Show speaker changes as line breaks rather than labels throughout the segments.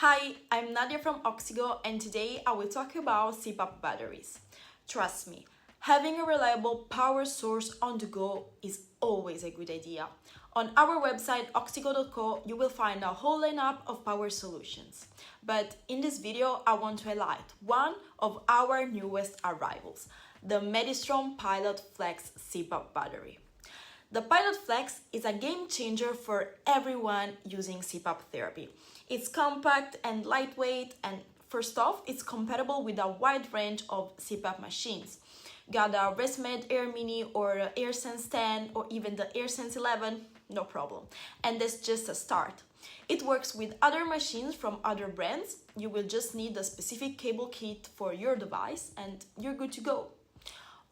Hi, I'm Nadia from Oxigo, and today I will talk about CPAP batteries. Trust me, having a reliable power source on the go is always a good idea. On our website oxigo.co, you will find a whole lineup of power solutions. But in this video, I want to highlight one of our newest arrivals, the MediStrom Pilot Flex CPAP battery. The Pilot Flex is a game changer for everyone using CPAP therapy. It's compact and lightweight, and first off, it's compatible with a wide range of CPAP machines. Got a ResMed Air Mini or AirSense 10 or even the AirSense 11, no problem. And that's just a start. It works with other machines from other brands. You will just need a specific cable kit for your device and you're good to go.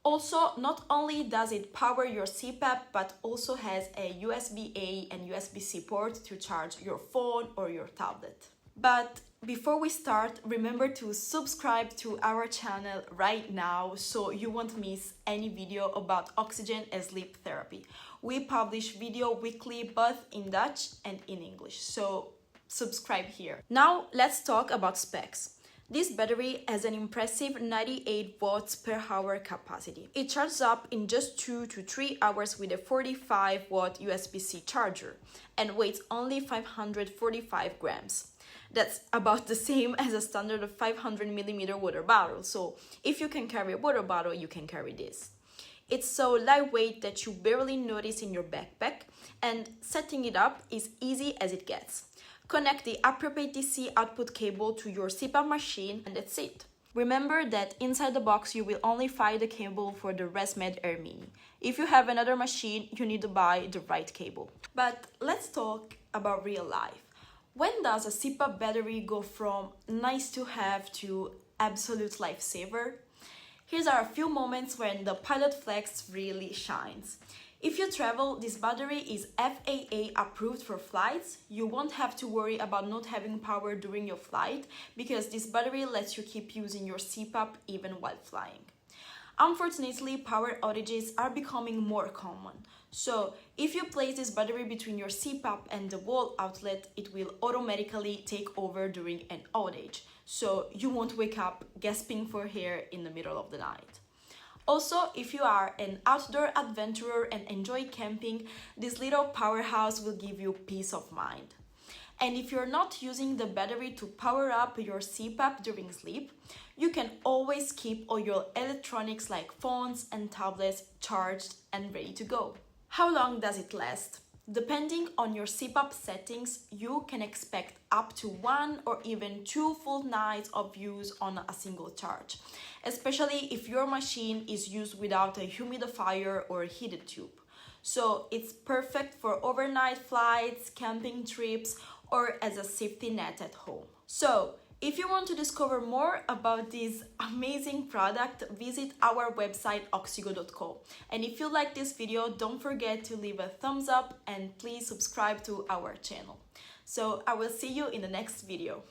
Also, not only does it power your CPAP, but also has a USB-A and USB-C port to charge your phone or your tablet. But before we start, remember to subscribe to our channel right now so you won't miss any video about oxygen and sleep therapy. We publish video weekly both in Dutch and in English, so subscribe here. Now let's talk about specs. This battery has an impressive 98 watts per hour capacity. It charges up in just 2 to 3 hours with a 45 watt USB-C charger and weighs only 545 grams. That's about the same as a standard 500ml water bottle, so if you can carry a water bottle, you can carry this. It's so lightweight that you barely notice in your backpack, and setting it up is easy as it gets. Connect the appropriate DC output cable to your CPAP machine and that's it. Remember that inside the box you will only find the cable for the ResMed Air Mini. If you have another machine, you need to buy the right cable. But let's talk about real life. When does a CPAP battery go from nice to have to absolute lifesaver? Here are a few moments when the Pilot Flex really shines. If you travel, this battery is FAA approved for flights. You won't have to worry about not having power during your flight because this battery lets you keep using your CPAP even while flying. Unfortunately, power outages are becoming more common. So if you place this battery between your CPAP and the wall outlet, it will automatically take over during an outage. So you won't wake up gasping for air in the middle of the night. Also, if you are an outdoor adventurer and enjoy camping, this little powerhouse will give you peace of mind. And if you're not using the battery to power up your CPAP during sleep, you can always keep all your electronics like phones and tablets charged and ready to go. How long does it last? Depending on your CPAP settings, you can expect up to 1 or even 2 full nights of use on a single charge, especially if your machine is used without a humidifier or a heated tube. So it's perfect for overnight flights, camping trips, or as a safety net at home. So if you want to discover more about this amazing product, visit our website oxigo.co. And if you like this video, don't forget to leave a thumbs up and please subscribe to our channel. So I will see you in the next video.